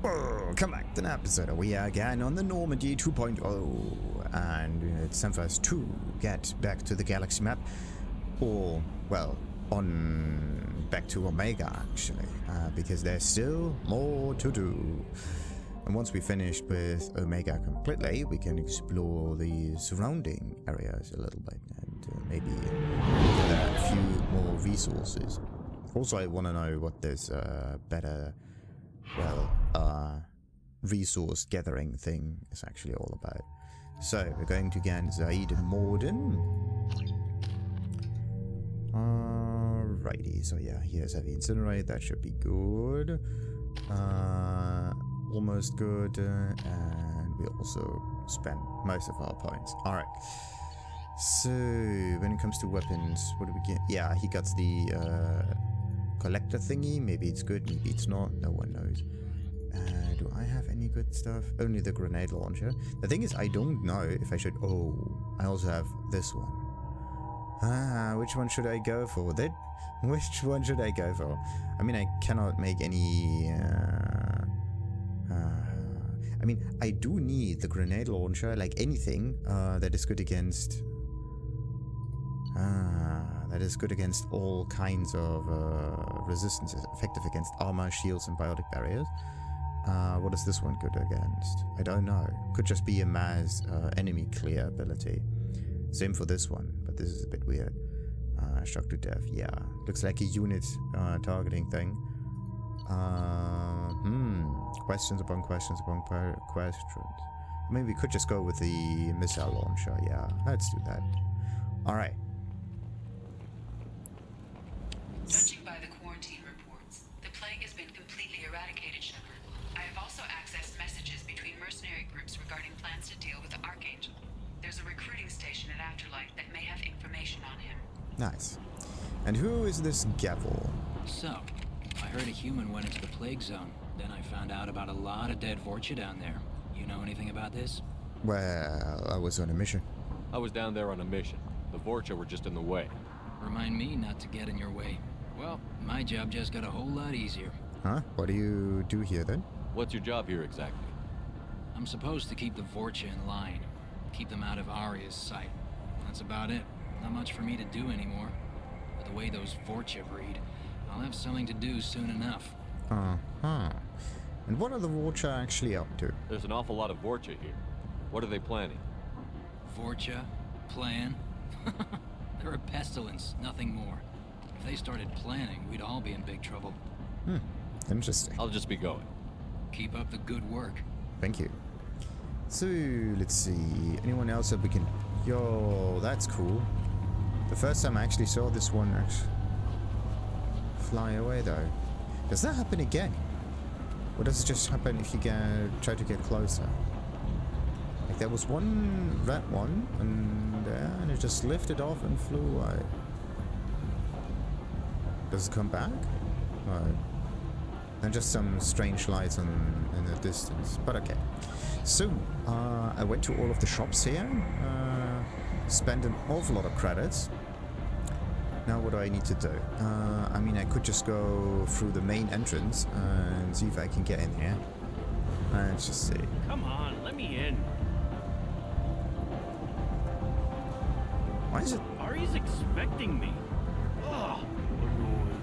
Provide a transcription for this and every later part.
Welcome back to an episode. We are again on the Normandy 2.0, and it's time for us to get back to the galaxy map, or, well, on back to Omega, actually, because there's still more to do. And once we finished with Omega completely, we can explore the surrounding areas a little bit, and maybe get a few more resources. Also, I want to know what this better, well, resource gathering thing is actually all about. So, we're going to get Zaid Morden. Alrighty, so yeah, here's Heavy Incinerate, that should be good. Almost good, and we also spent most of our points. Alright. So, when it comes to weapons, what do we get? Yeah, he got the collector thingy. Maybe it's good, maybe it's not. No one knows. Do I have any good stuff? Only the grenade launcher. The thing is, I don't know if I should... Oh, I also have this one. Which one should I go for? Which one should I go for? I mean, I cannot make any... I mean, I do need the grenade launcher, like anything that is good against... that is good against all kinds of resistances, effective against armor, shields, and biotic barriers. What is this one good against? I don't know. Could just be a mass enemy clear ability. Same for this one, but this is a bit weird. Shock to death, yeah. Looks like a unit targeting thing. Questions upon questions upon questions. I mean, we could just go with the missile launcher, yeah. Let's do that. Alright. Judging by the quarantine reports, the plague has been completely eradicated, Shepard. I have also accessed messages between mercenary groups regarding plans to deal with the Archangel. There's a recruiting station at Afterlife that may have information on him. Nice. And who is this Gavorn? So, I heard a human went into the plague zone. Then I found out about a lot of dead Vorcha down there. You know anything about this? Well, I was on a mission. I was down there on a mission. The Vorcha were just in the way. Remind me not to get in your way. Well, my job just got a whole lot easier. Huh? What do you do here then? What's your job here exactly? I'm supposed to keep the Vorcha in line. Keep them out of Aria's sight. That's about it. Not much for me to do anymore. But the way those Vorcha breed, I'll have something to do soon enough. Uh-huh. And what are the Vorcha actually up to? There's an awful lot of Vorcha here. What are they planning? Vorcha? Plan? They're a pestilence, nothing more. If they started planning, we'd all be in big trouble. Interesting. I'll just be going. Keep up the good work. Thank you. So, let's see. Anyone else that we can... Yo, that's cool. The first time I actually saw this one actually fly away, though. Does that happen again? Or does it just happen if you try to get closer? Like, there was one red one, and it just lifted off and flew away. Does it come back? No. And just some strange lights in the distance. But okay. So, I went to all of the shops here. Spent an awful lot of credits. Now what do I need to do? I mean, I could just go through the main entrance and see if I can get in here. Let's just see. Come on, let me in. Why is it? Ari's expecting me. Ugh. Annoying.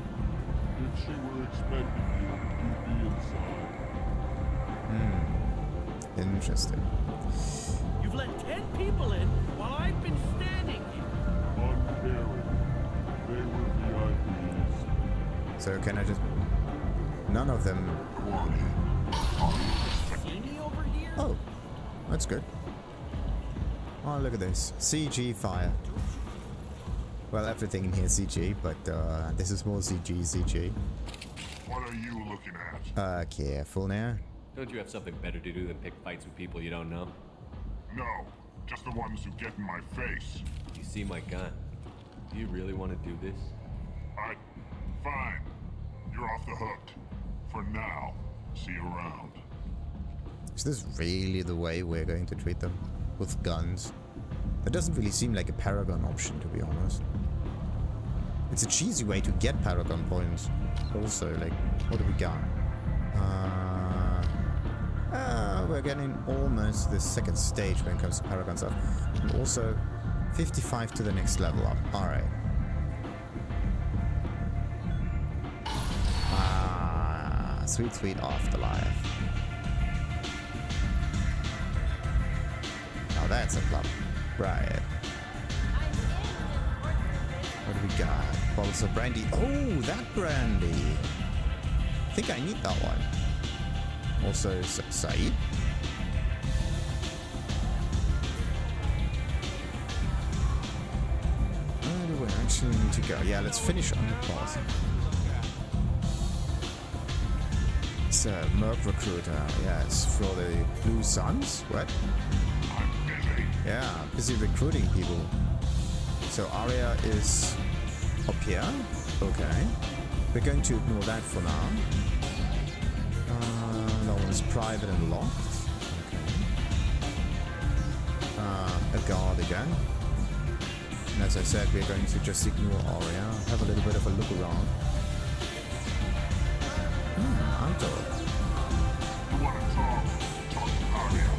If she were expecting you, you'd be inside. Interesting. You've let 10 people in while I've been standing here. Uncaring. They were VIPs. So can I just... None of them... See me over here? Oh, that's good. Oh, look at this. CG fire. Well, everything in here is CG, but this is more CG. What are you looking at? Careful now. Don't you have something better to do than pick fights with people you don't know? No, just the ones who get in my face. You see my gun. Do you really want to do this? Fine. You're off the hook. For now. See you around. Is this really the way we're going to treat them? With guns? That doesn't really seem like a Paragon option, to be honest. It's a cheesy way to get Paragon points. Also, like, what do we got? we're getting almost the second stage when it comes to Paragon stuff. And also 55 to the next level up. Alright. Ah, sweet, sweet Afterlife. Now that's a club. Right. What do we got? Bottles of brandy. Oh, that brandy. I think I need that one. Also, Saeed. Where do we actually need to go? Yeah, let's finish on the boss. So, Merc Recruiter. Yes, for the Blue Suns. What? Yeah, busy recruiting people. So Aria is up here. Okay. We're going to ignore that for now. That one's private and locked. Okay. A guard again. And as I said, we're going to just ignore Aria. Have a little bit of a look around. Anto. You want to talk to Aria.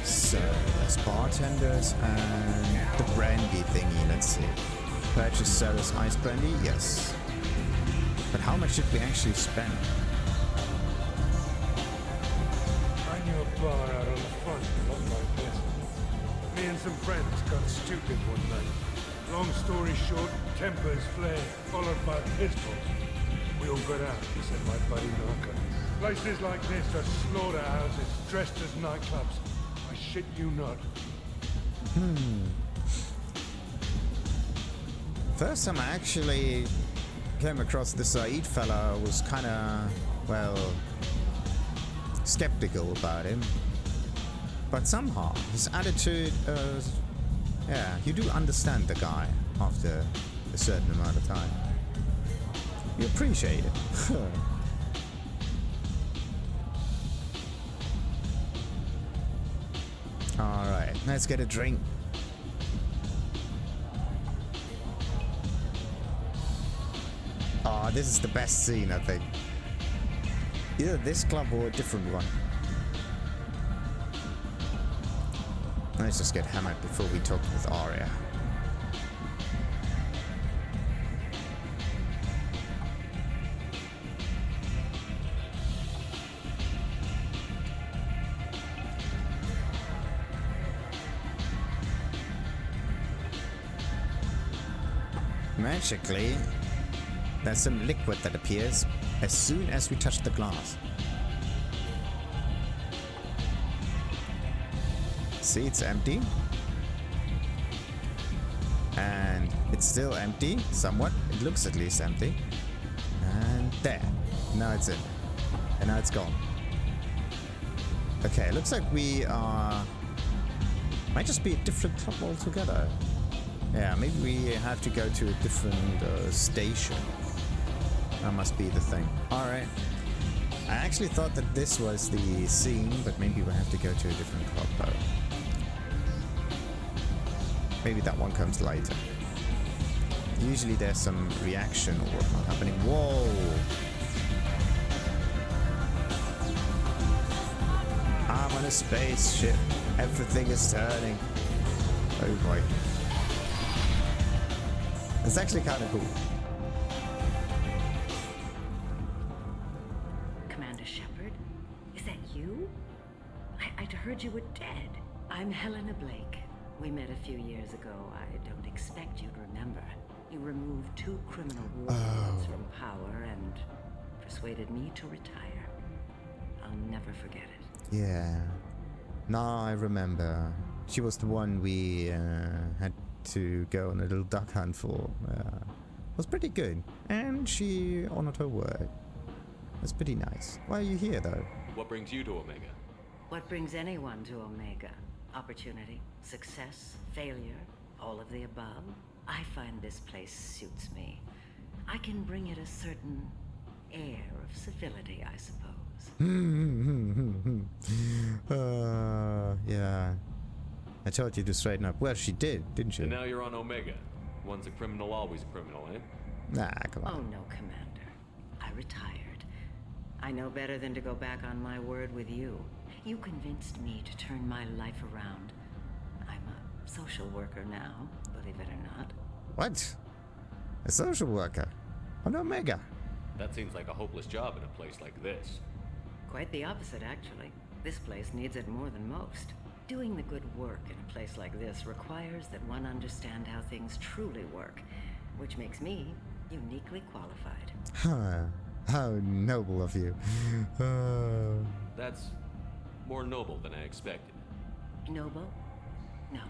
So, there's bartenders and the brandy thingy, let's see. Purchase Serrice Ice Brandy? Yes. But how much did we actually spend? I knew a bar out on the front, not like this. Me and some friends got stupid one night. Long story short, tempers flared, followed by pistols. We all got out, said my buddy Narco. Places like this are slaughterhouses, dressed as nightclubs. I shit you not. First time I actually came across the Saeed fella, was kind of, well, skeptical about him. But somehow, his attitude, yeah, you do understand the guy after a certain amount of time. You appreciate it. Alright, let's get a drink. Oh, this is the best scene, I think. Either this club or a different one. Let's just get hammered before we talk with Aria. Magically, there's some liquid that appears as soon as we touch the glass. See, it's empty. And it's still empty, somewhat. It looks at least empty. And there. Now it's in. And now it's gone. Okay, looks like we are... Might just be a different club altogether. Yeah, maybe we have to go to a different station. That must be the thing. Alright. I actually thought that this was the scene, but maybe we have to go to a different club though. Maybe that one comes later. Usually there's some reaction or whatnot happening. Whoa! I'm on a spaceship. Everything is turning. Oh boy. It's actually kind of cool. Commander Shepard? Is that you? I'd heard you were dead. I'm Helena Blake. We met a few years ago. I don't expect you to remember. You removed 2 criminal warlords from power and persuaded me to retire. I'll never forget it. Yeah. Now I remember. She was the one we had to go on a little duck hunt for. Was pretty good. And she honored her word. That's pretty nice. Why are you here though? What brings you to Omega? What brings anyone to Omega? Opportunity, success, failure, all of the above. I find this place suits me. I can bring it a certain air of civility, I suppose. Yeah. I told you to straighten up. Well, she did, didn't she? And now you're on Omega. Once a criminal, always a criminal, eh? Nah, come on. Oh no, Commander. I retired. I know better than to go back on my word with you. You convinced me to turn my life around. I'm a social worker now, believe it or not. What? A social worker? On Omega? That seems like a hopeless job in a place like this. Quite the opposite, actually. This place needs it more than most. Doing the good work in a place like this requires that one understand how things truly work, which makes me uniquely qualified. Huh. How noble of you. That's more noble than I expected. Noble? No.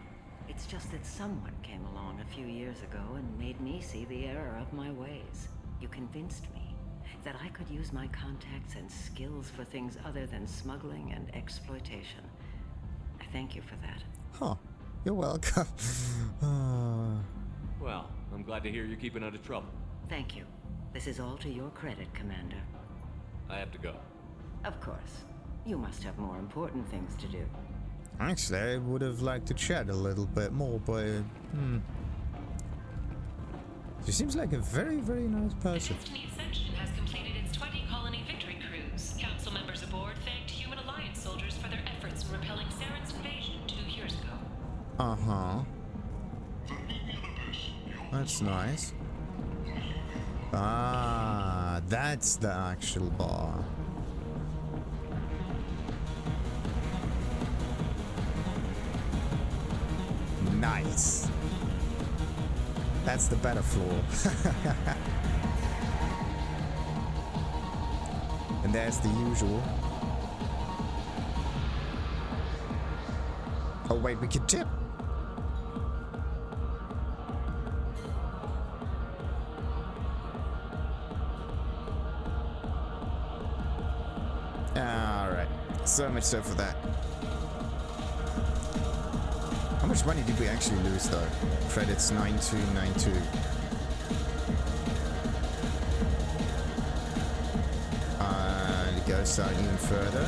It's just that someone came along a few years ago and made me see the error of my ways. You convinced me that I could use my contacts and skills for things other than smuggling and exploitation. I thank you for that. Huh. You're welcome. Well, I'm glad to hear you're keeping out of trouble. Thank you. This is all to your credit, Commander. I have to go. Of course. You must have more important things to do. Actually, I would have liked to chat a little bit more, but... She seems like a very, very nice person. Destiny Ascension has completed its 20-colony victory cruise. Council members aboard thanked Human Alliance soldiers for their efforts in repelling Saren's invasion 2 years ago. Uh-huh. That's nice. Ah, that's the actual bar. Nice. That's the better floor. And there's the usual. Oh wait, we could tip. Alright, so much so for that. How much money did we actually lose though? Credits 9292. It goes down even further.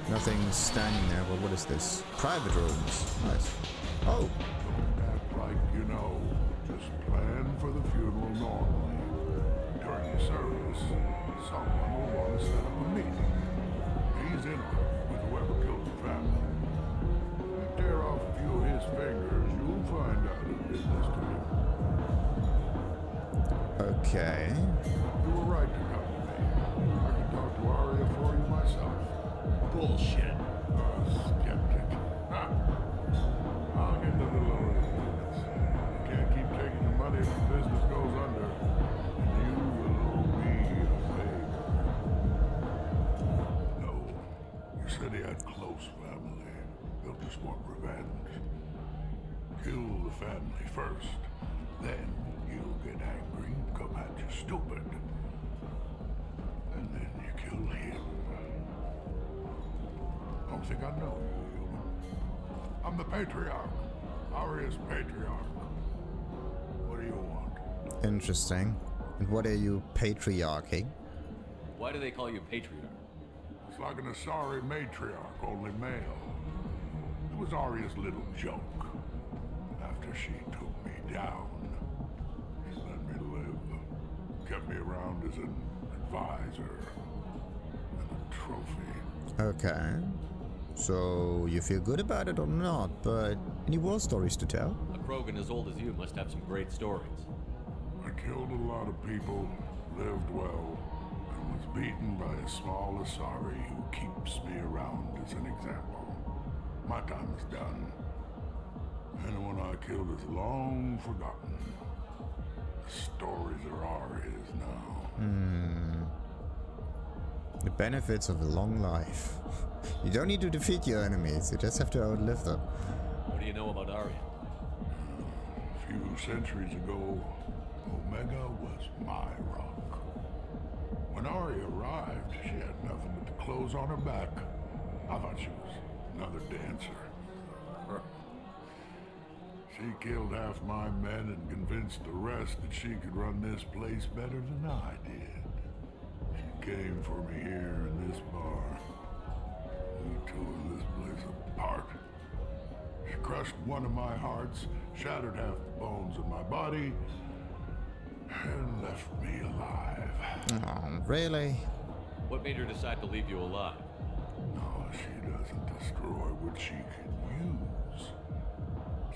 Nothing standing there, but what is this? Private rooms. Nice. Oh! Don't act like you know. Just plan for the funeral normally. During the service, someone will want to set up a meeting. He's in on it with whoever killed the family. You tear off a few of his fingers, you'll find out who did this to him. Okay. You were right to come to me. I can talk to Aria for you myself. Bullshit. Skeptic. Ha! I'll get to the lower ends. You can't keep taking the money if the business goes under. And you will owe me a favor. No. You said he had close family. He'll just want revenge. Kill the family first. Then he'll get angry and come at you stupid. And then you kill him. I don't think I know you, human. I'm the Patriarch. Aria's Patriarch. What do you want? Interesting. And what are you patriarching? Why do they call you Patriarch? It's like an Asari matriarch, only male. It was Aria's little joke. After she took me down, she let me live. Kept me around as an advisor and a trophy. Okay. So, you feel good about it or not, but any war stories to tell? A Krogan as old as you must have some great stories. I killed a lot of people, lived well, and was beaten by a small Asari who keeps me around as an example. My time is done. Anyone I killed is long forgotten. The stories are Aria's now. The benefits of a long life. You don't need to defeat your enemies, you just have to outlive them. What do you know about Aria? A few centuries ago, Omega was my rock. When Aria arrived, she had nothing but the clothes on her back. I thought she was another dancer. She killed half my men and convinced the rest that she could run this place better than I did. She came for me here in this bar. We tore this place apart. She crushed one of my hearts, shattered half the bones in my body, and left me alive. Oh, Really? What made her decide to leave you alive? No, she doesn't destroy what she can use.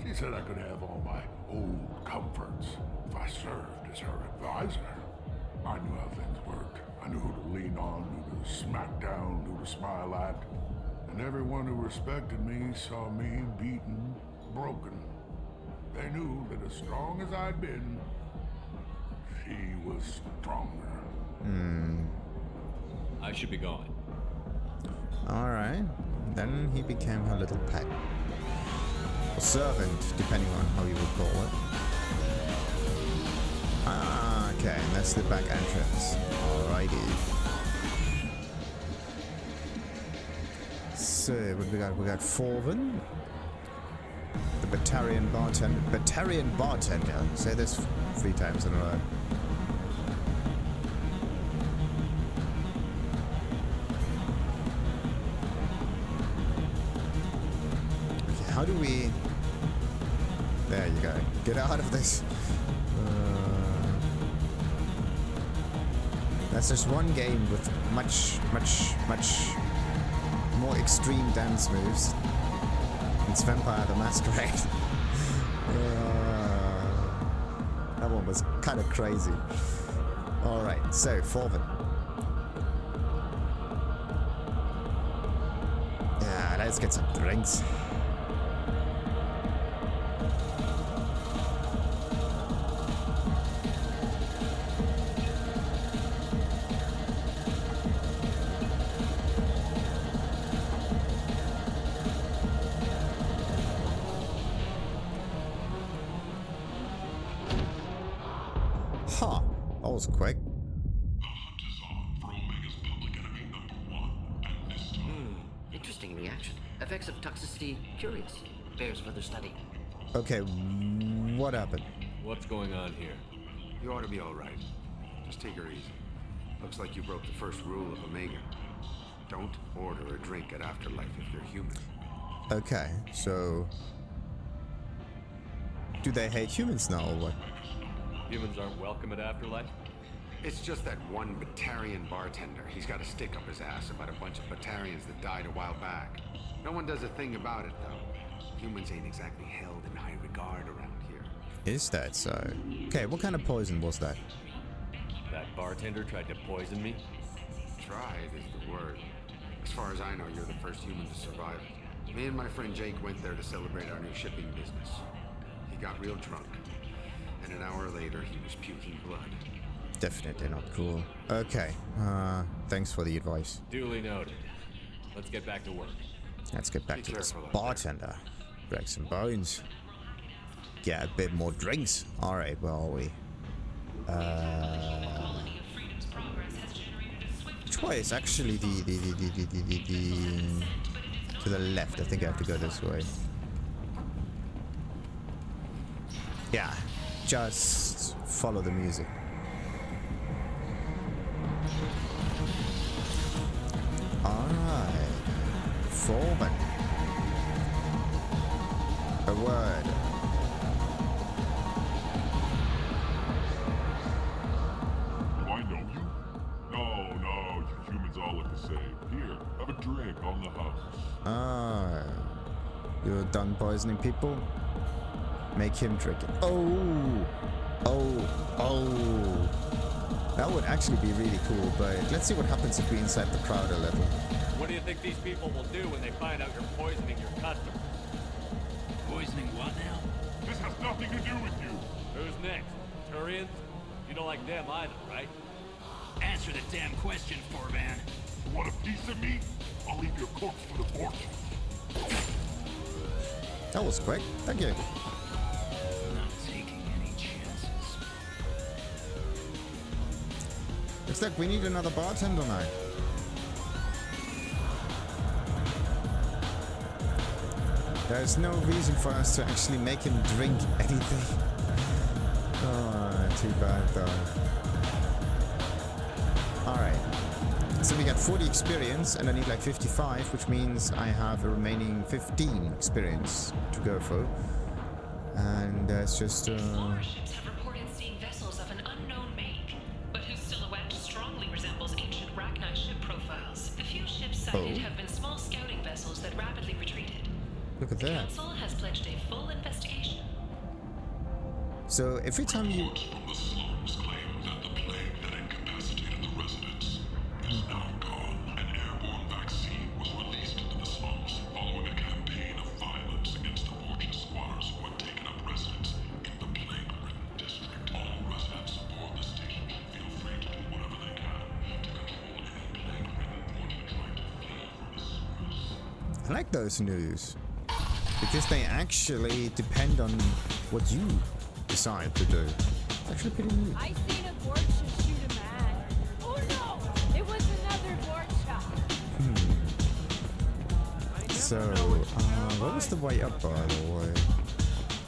She said I could have all my old comforts if I served as her advisor. I knew how things worked. I knew who to lean on, who to smack down, who to smile at. And everyone who respected me saw me beaten, broken. They knew that as strong as I'd been, she was stronger. I should be going. Alright. Then he became her little pet. Or servant, depending on how you would call it. Ah, okay, and that's the back entrance. Alrighty. So, what do we got? We got Forvan. The Batarian bartender. Batarian bartender. Say this 3 times in a row. Okay, how do we... There you go. Get out of this. That's just one game with much more extreme dance moves. It's Vampire the Masquerade. That one was kind of crazy. Alright, so Forvan. Yeah, let's get some drinks. Huh, that was quick. The hunt is on for Omega's public enemy #1, and this time... Interesting reaction. Effects of toxicity, curious. Bears further study. Okay, what happened? What's going on here? You ought to be all right. Just take her easy. Looks like you broke the first rule of Omega. Don't order a drink at Afterlife if you're human. Okay, so... Do they hate humans now or what? Humans aren't welcome at Afterlife? It's just that one Batarian bartender. He's got a stick up his ass about a bunch of Batarians that died a while back. No one does a thing about it, though. Humans ain't exactly held in high regard around here. Is that so? Okay, what kind of poison was that? That bartender tried to poison me? Tried is the word. As far as I know, you're the first human to survive it. Me and my friend Jake went there to celebrate our new shipping business. He got real drunk. And an hour later, he was puking blood. Definitely not cool. Okay, thanks for the advice. Duly noted. Let's get back to work. Let's get back Be to this careful out bartender. Break some bones. Get a bit more drinks. Alright, where are we? Which way is actually the to the left? I think I have to go this way. Yeah, just follow the music. Alright. Forvan. A word. Do I know you? No, you humans all look the same. Here, have a drink on the house. Ah. You're done poisoning people? Make him drink it. Oh! That would actually be really cool, but let's see what happens if we incite the crowd a little. What do you think these people will do when they find out you're poisoning your customers? Poisoning what now? This has nothing to do with you. Who's next? Turians? You don't like them either, right? Answer the damn question, Forvan. You want a piece of me? I'll leave your corpse for the fortune. That was quick. Thank you. Not taking any chances. Looks like we need another bartender now. There's no reason for us to actually make him drink anything. Oh, too bad though. Alright. So we got 40 experience and I need like 55, which means I have a remaining 15 experience to go for. And that's just... Warships have reported seeing vessels of an unknown make, but whose silhouette strongly resembles sighted have been small scouting vessels that rapidly retreated. Look at The that. Council has pledged a full investigation. So every time you... Reports from the slums claim that the plague that incapacitated the residents is now gone. An airborne vaccine was released into the slums following a campaign of violence against the fortunate squatters who had taken up residence in the plague-ridden district. All residents aboard the station should feel free to do whatever they can to control any plague-ridden fortune trying to flee from the sewers. I like those news. Because they actually depend on what you decide to do. It's actually pretty neat. I seen a Vorcha shoot a man. Oh no! It was another Vorcha. So, what was the way up, by the way?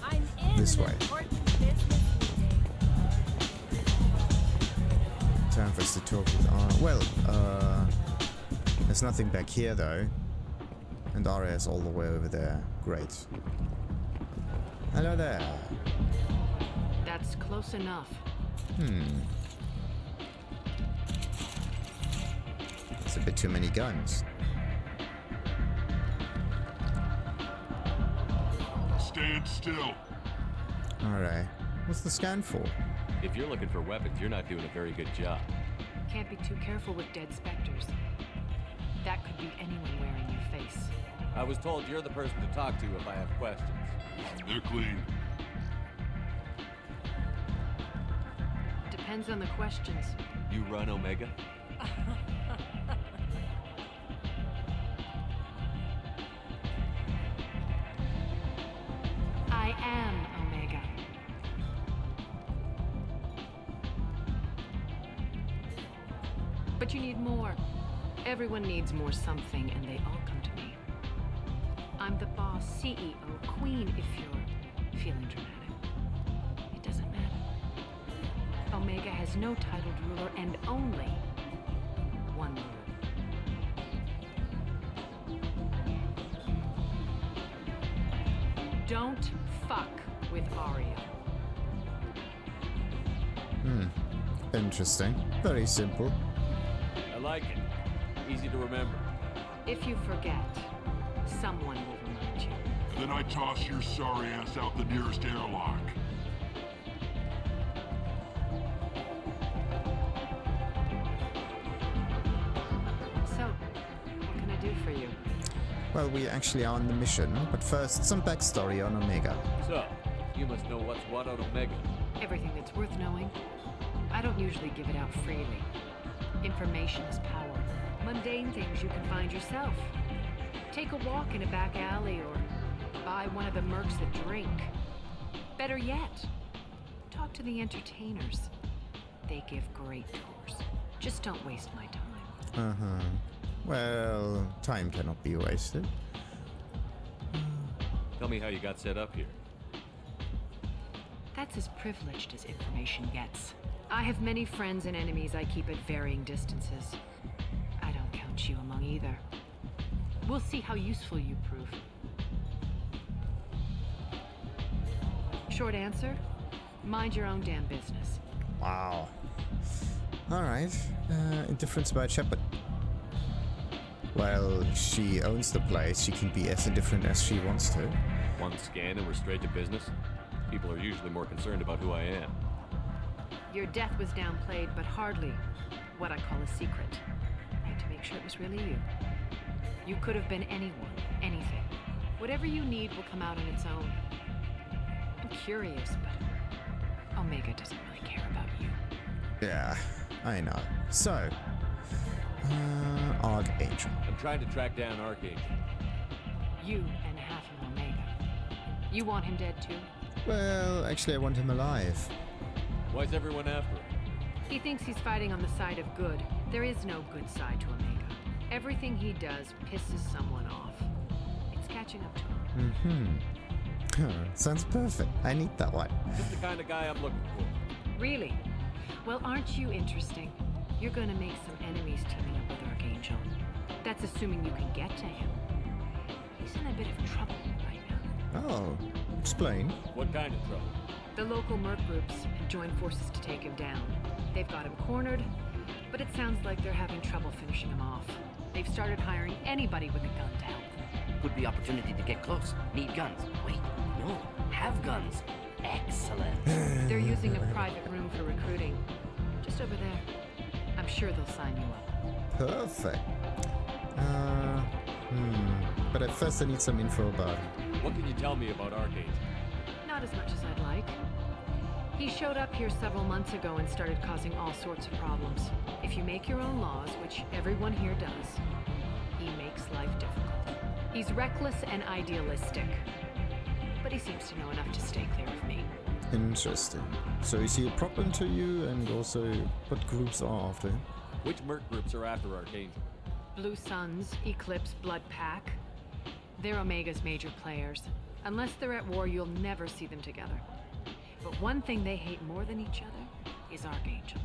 I'm in This way. important business meeting. Time for us to talk with there's nothing back here though. And Aria's all the way over there. Great. Hello there. That's close enough. It's a bit too many guns. Stand still. Alright. What's the scan for? If you're looking for weapons, you're not doing a very good job. Can't be too careful with dead specters. That could be anyone wearing your face. I was told you're the person to talk to if I have questions. They're clean. Depends on the questions. You run Omega? I am Omega. But you need more. Everyone needs more something, and they all come to me. I'm the boss, CEO, queen, if you're feeling dramatic. It doesn't matter. Omega has no titled ruler and only one ruler. Don't fuck with Aria. Interesting. Very simple. I like it. Easy to remember. If you forget, someone will remind you. Then I toss your sorry ass out the nearest airlock. So, what can I do for you? Well, we actually are on the mission, but first, some backstory on Omega. So, you must know what's what on Omega. Everything that's worth knowing. I don't usually give it out freely. Information is power. Mundane things you can find yourself. Take a walk in a back alley or buy one of the mercs a drink. Better yet, talk to the entertainers. They give great tours. Just don't waste my time. Well, time cannot be wasted. Tell me how you got set up here. That's as privileged as information gets. I have many friends and enemies I keep at varying distances. I don't count you among either. We'll see how useful you prove. Short answer, mind your own damn business. Wow. Alright. Indifference about Shepard. While she owns the place, she can be as indifferent as she wants to. One scan and we're straight to business? People are usually more concerned about who I am. Your death was downplayed, but hardly what I call a secret. I had to make sure it was really you. You could have been anyone, anything. Whatever you need will come out on its own. I'm curious, but Omega doesn't really care about you. Yeah, I know. So, Archangel. I'm trying to track down Archangel. You and half of Omega. You want him dead too? Well, actually I want him alive. Why's everyone after him? He thinks he's fighting on the side of good. There is no good side to Omega. Everything he does pisses someone off. It's catching up to him. Sounds perfect. I need that one. Just the kind of guy I'm looking for. Really? Well, aren't you interesting? You're gonna make some enemies teaming up with Archangel. That's assuming you can get to him. He's in a bit of trouble right now. Oh, explain. What kind of trouble? The local merc groups have joined forces to take him down. They've got him cornered, but it sounds like they're having trouble finishing him off. They've started hiring anybody with a gun to help them. Could be opportunity to get close. Need guns. Wait, no. Have guns. Excellent. They're using a private room for recruiting. Just over there. I'm sure they'll sign you up. Perfect. But at first I need some info about him. What can you tell me about Archangel? Not as much as I'd like. He showed up here several months ago and started causing all sorts of problems. If you make your own laws, which everyone here does, he makes life difficult. He's reckless and idealistic. But he seems to know enough to stay clear of me. Interesting. So is he a problem to you, and also what groups are after him? Which merc groups are after Archangel? Blue Suns, Eclipse, Blood Pack. They're Omega's major players. Unless they're at war, you'll never see them together. But one thing they hate more than each other is Archangel.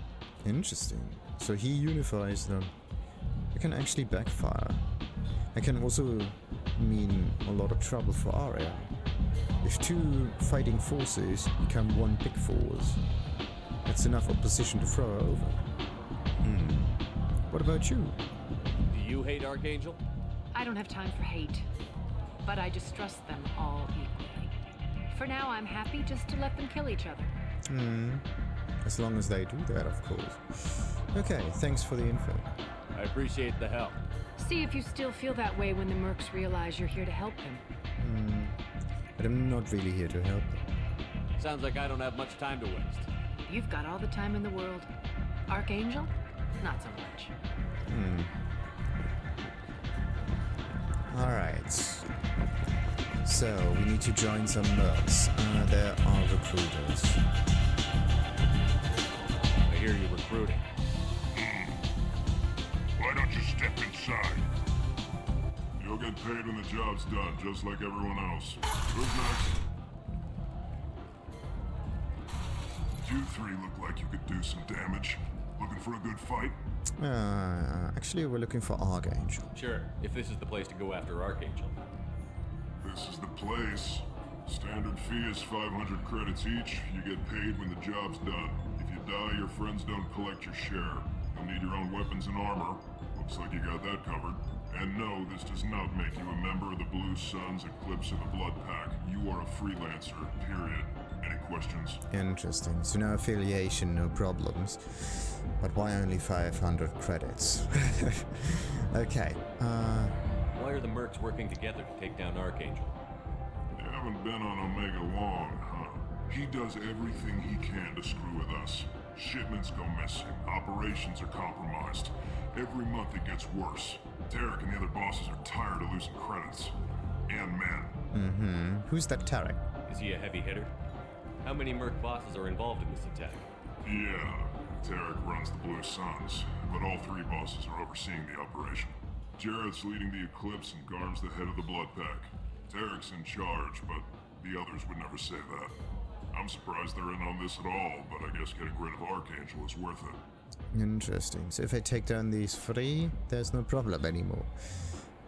Interesting. So he unifies them. It can actually backfire. It can also mean a lot of trouble for Aria. If two fighting forces become one big force, that's enough opposition to throw her over. What about you? Do you hate Archangel? I don't have time for hate, but I distrust them all equally. For now, I'm happy just to let them kill each other. As long as they do that, of course. Okay, thanks for the info. I appreciate the help. See if you still feel that way when the mercs realize you're here to help them. But I'm not really here to help them. Sounds like I don't have much time to waste. You've got all the time in the world. Archangel? Not so much. Alright. So, we need to join some mercs. There are recruiters. I hear you recruiting. Why don't you step inside? You'll get paid when the job's done, just like everyone else. Who's next? You three look like you could do some damage. Looking for a good fight? Actually, we're looking for Archangel. Sure, if this is the place to go after Archangel. This is the place. Standard fee is 500 credits each. You get paid when the job's done. If you die, your friends don't collect your share. You'll need your own weapons and armor. Looks like you got that covered. And no, this does not make you a member of the Blue Suns, Eclipse, or the Blood Pack. You are a freelancer, period. Any questions? Interesting. So no affiliation, no problems. But why only 500 credits? Okay. Why are the mercs working together to take down Archangel? You haven't been on Omega long, huh? He does everything he can to screw with us. Shipments go missing. Operations are compromised. Every month it gets worse. Tarek and the other bosses are tired of losing credits. And men. Who's that Tarek? Is he a heavy hitter? How many merc bosses are involved in this attack? Yeah, Tarek runs the Blue Suns, but all three bosses are overseeing the operation. Jarrett's leading the Eclipse and Garm's the head of the Blood Pack. Tarek's in charge, but the others would never say that. I'm surprised they're in on this at all, but I guess getting rid of Archangel is worth it. Interesting. So if I take down these three, there's no problem anymore.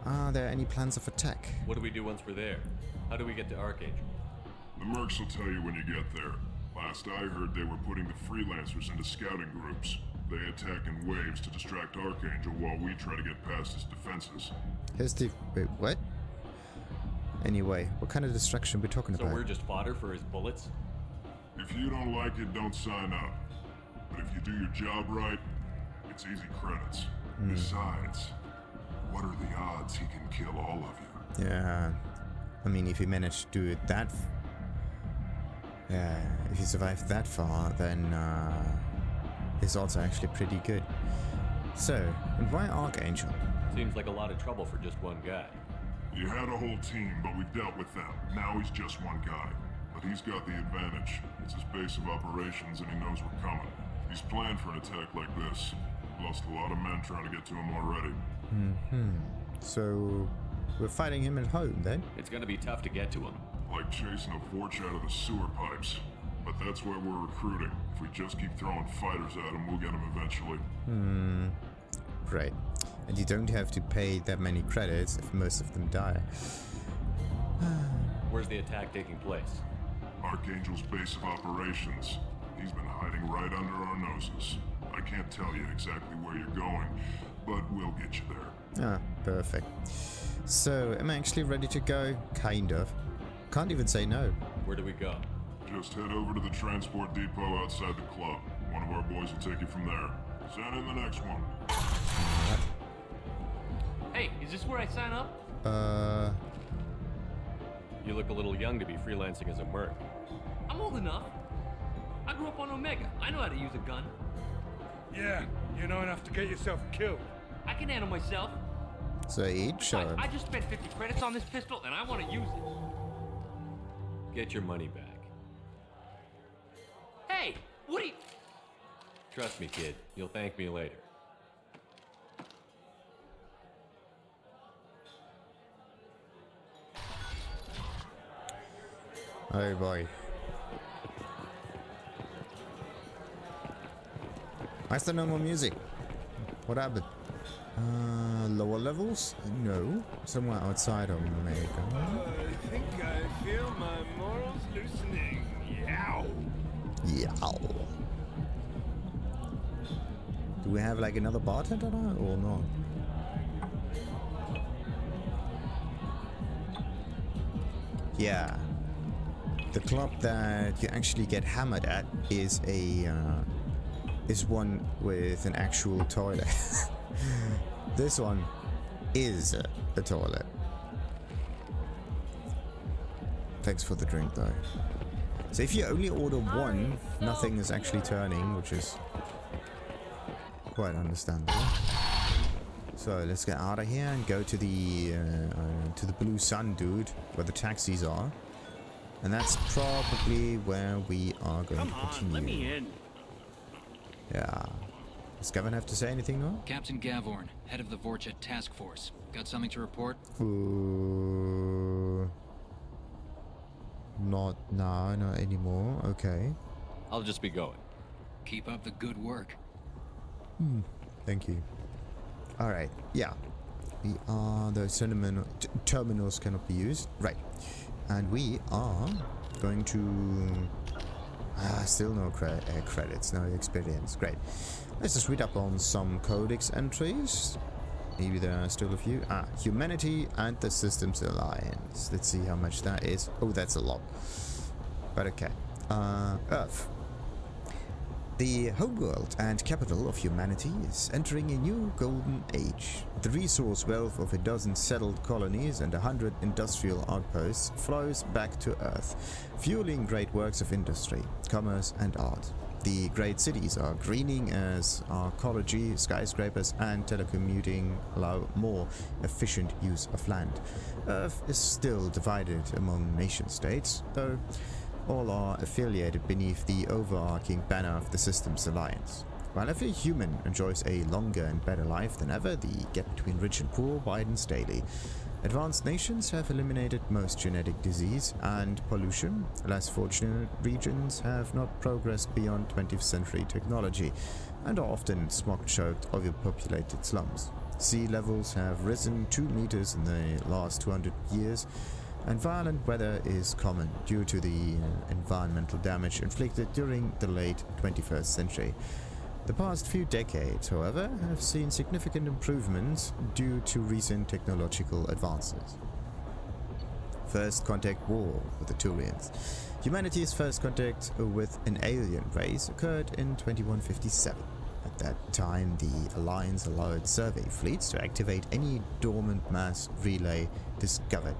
Are there any plans of attack? What do we do once we're there? How do we get to Archangel? The mercs will tell you when you get there. Last I heard, they were putting the freelancers into scouting groups. They attack in waves to distract Archangel while we try to get past his defenses. Wait, what? Anyway, what kind of distraction are we talking about? So we're just fodder for his bullets? If you don't like it, don't sign up. But if you do your job right, it's easy credits. Besides, what are the odds he can kill all of you? Yeah. I mean, if he managed to do it that... if he survived that far, then his odds are actually pretty good. So, and why Archangel? Seems like a lot of trouble for just one guy. You had a whole team, but we dealt with them. Now he's just one guy. But he's got the advantage. It's his base of operations and he knows we're coming. He's planned for an attack like this. Lost a lot of men trying to get to him already. So, we're fighting him at home then? It's gonna be tough to get to him. Like chasing a Vorch out of the sewer pipes. But that's why we're recruiting. If we just keep throwing fighters at him, we'll get him eventually. Right. And you don't have to pay that many credits if most of them die. Where's the attack taking place? Archangel's base of operations. He's been hiding right under our noses. I I can't tell you exactly where you're going, but we'll get you there. Ah, perfect. So, am I actually ready to go? Kind of. Can't even say no. Where do we go? Just head over to the transport depot outside the club. One of our boys will take you from there. Send in the next one. Hey, is this where I sign up? You look a little young to be freelancing as a merc. I'm old enough. I grew up on Omega. I know how to use a gun. Yeah, you know enough to get yourself killed. I can handle myself. So each I just spent 50 credits on this pistol and I want to use it. Get your money back. Hey, what are you... Trust me, kid. You'll thank me later. Oh boy. Why is there no more music? What happened? Lower levels? No. Somewhere outside Omega. I think I feel my morals loosening. Yow! Yow. Do we have like another bartender or not? Yeah. The club that you actually get hammered at is one with an actual toilet. This one is a toilet. Thanks for the drink though. So if you only order one, nothing is actually turning, which is quite understandable. So let's get out of here and go to the Blue Sun, dude, where the taxis are. And that's probably where we are going to continue. Let me in. Yeah. Does Gavorn have to say anything now? Captain Gavorn, head of the Vorcha task force. Got something to report? Not now, not anymore. Okay. I'll just be going. Keep up the good work. Thank you. Alright, yeah. We are... the terminals cannot be used. Right. And we are going to... still no credits, no experience. Great. Let's just read up on some codex entries. Maybe there are still a few. Humanity and the Systems Alliance. Let's see how much that is. Oh, that's a lot. But okay. Earth. The homeworld and capital of humanity is entering a new golden age. The resource wealth of a dozen settled colonies and 100 industrial outposts flows back to Earth, fueling great works of industry, commerce and art. The great cities are greening as archaeology, skyscrapers and telecommuting allow more efficient use of land. Earth is still divided among nation-states, though all are affiliated beneath the overarching banner of the Systems Alliance. While every human enjoys a longer and better life than ever, the gap between rich and poor widens daily. Advanced nations have eliminated most genetic disease and pollution. Less fortunate regions have not progressed beyond 20th century technology and are often smog-choked, overpopulated slums. Sea levels have risen 2 meters in the last 200 years, and violent weather is common due to the environmental damage inflicted during the late 21st century. The past few decades, however, have seen significant improvements due to recent technological advances. First contact war with the Turians. Humanity's first contact with an alien race occurred in 2157. At that time, the Alliance allowed survey fleets to activate any dormant mass relay discovered,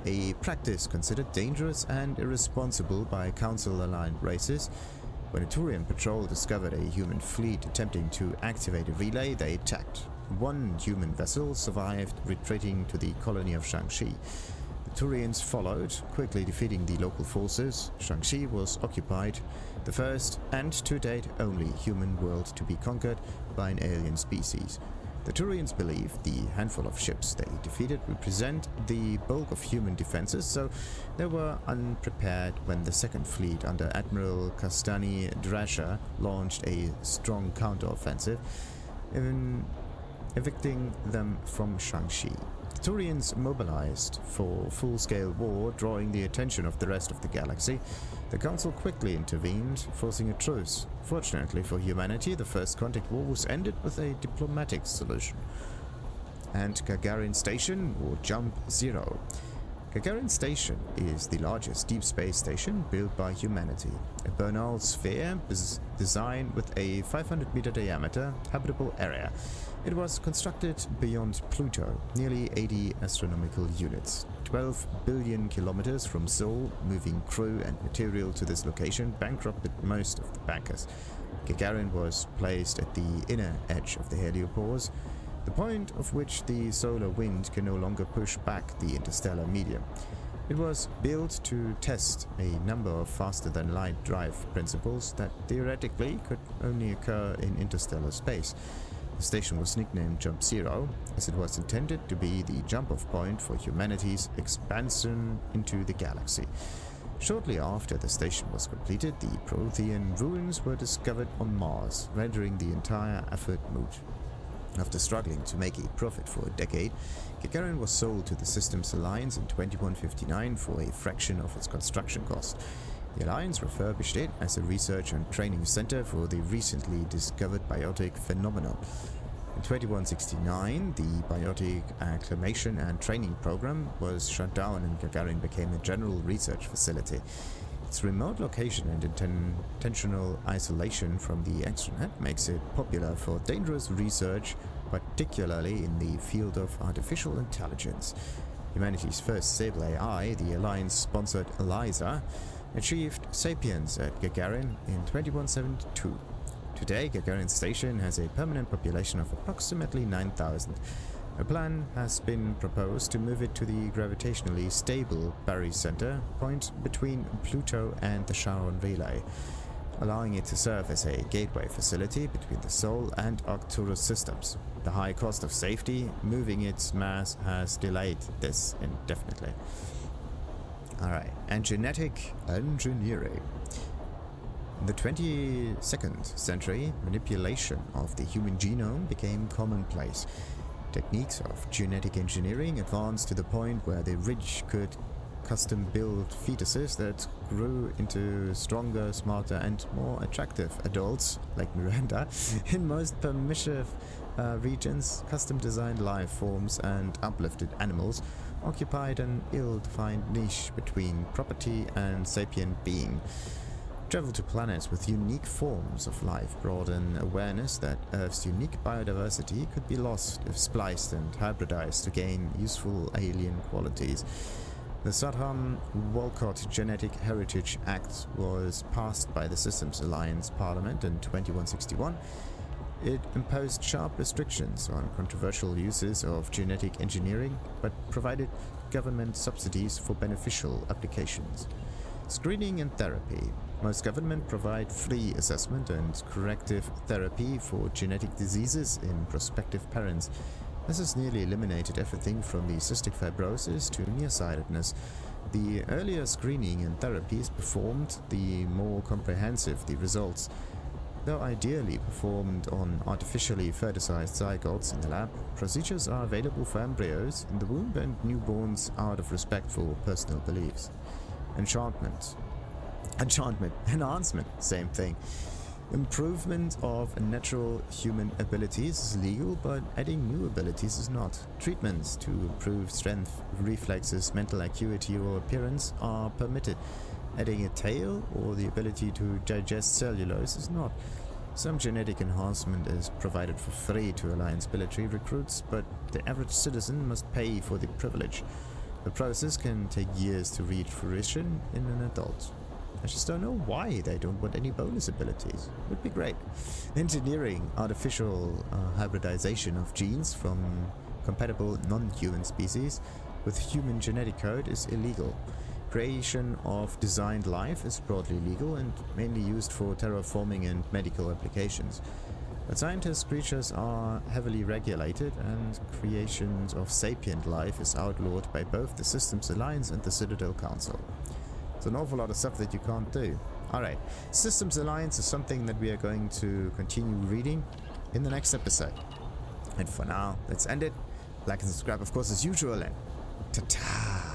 a practice considered dangerous and irresponsible by Council-aligned races. When a Turian patrol discovered a human fleet attempting to activate a relay, they attacked. One human vessel survived, retreating to the colony of Shang-Chi. The Turians followed, quickly defeating the local forces. Shang-Chi was occupied, the first and to date only human world to be conquered by an alien species. The Turians believe the handful of ships they defeated represent the bulk of human defenses, so they were unprepared when the second fleet under Admiral Castani Drasha launched a strong counteroffensive, evicting them from Shang-Chi. The Turians mobilized for full-scale war, drawing the attention of the rest of the galaxy. The Council quickly intervened, forcing a truce. Fortunately for humanity, the First Contact War was ended with a diplomatic solution. And Gagarin Station, or Jump Zero. Gagarin Station is the largest deep space station built by humanity. A Bernal sphere is designed with a 500-meter diameter habitable area. It was constructed beyond Pluto, nearly 80 astronomical units. 12 billion kilometers from Sol, moving crew and material to this location bankrupted most of the bankers. Gagarin was placed at the inner edge of the heliopause, the point of which the solar wind can no longer push back the interstellar medium. It was built to test a number of faster-than-light drive principles that theoretically could only occur in interstellar space. The station was nicknamed Jump Zero, as it was intended to be the jump-off point for humanity's expansion into the galaxy. Shortly after the station was completed, the Prothean ruins were discovered on Mars, rendering the entire effort moot. After struggling to make a profit for a decade, Gagarin was sold to the Systems Alliance in 2159 for a fraction of its construction cost. The Alliance refurbished it as a research and training center for the recently discovered biotic phenomenon. In 2169, the Biotic Acclimation and Training Program was shut down and Gagarin became a general research facility. Its remote location and intentional isolation from the extranet makes it popular for dangerous research, particularly in the field of artificial intelligence. Humanity's first stable AI, the Alliance-sponsored ELIZA, achieved sapience at Gagarin in 2172. Today, Gagarin Station has a permanent population of approximately 9,000. A plan has been proposed to move it to the gravitationally stable Barry Center point between Pluto and the Charon Relay, allowing it to serve as a gateway facility between the Sol and Arcturus systems. The high cost of safety moving its mass has delayed this indefinitely. Alright, and genetic engineering. In the 22nd century, manipulation of the human genome became commonplace. Techniques of genetic engineering advanced to the point where the rich could custom-build fetuses that grew into stronger, smarter, and more attractive adults, like Miranda. In most permissive regions, custom-designed life forms and uplifted animals occupied an ill-defined niche between property and sapient being. Travel to planets with unique forms of life brought an awareness that Earth's unique biodiversity could be lost if spliced and hybridized to gain useful alien qualities. The Sodom-Walcott Genetic Heritage Act was passed by the Systems Alliance Parliament in 2161. It imposed sharp restrictions on controversial uses of genetic engineering, but provided government subsidies for beneficial applications. Screening and therapy. Most governments provide free assessment and corrective therapy for genetic diseases in prospective parents. This has nearly eliminated everything from the cystic fibrosis to nearsightedness. The earlier screening and therapies performed, the more comprehensive the results. Though ideally performed on artificially fertilized zygotes in the lab, procedures are available for embryos in the womb and newborns out of respect for personal beliefs. Enhancement, same thing. Improvement of natural human abilities is legal, but adding new abilities is not. Treatments to improve strength, reflexes, mental acuity, or appearance are permitted. Adding a tail or the ability to digest cellulose is not. Some genetic enhancement is provided for free to Alliance military recruits, but the average citizen must pay for the privilege. The process can take years to reach fruition in an adult. I just don't know why they don't want any bonus abilities. Would be great. Engineering artificial hybridization of genes from compatible non-human species with human genetic code is illegal. Creation of designed life is broadly legal and mainly used for terraforming and medical applications. But scientist creatures are heavily regulated, and creations of sapient life is outlawed by both the Systems Alliance and the Citadel Council. It's an awful lot of stuff that you can't do. Alright, Systems Alliance is something that we are going to continue reading in the next episode. And for now, let's end it. Like and subscribe, of course, as usual, and ta-ta!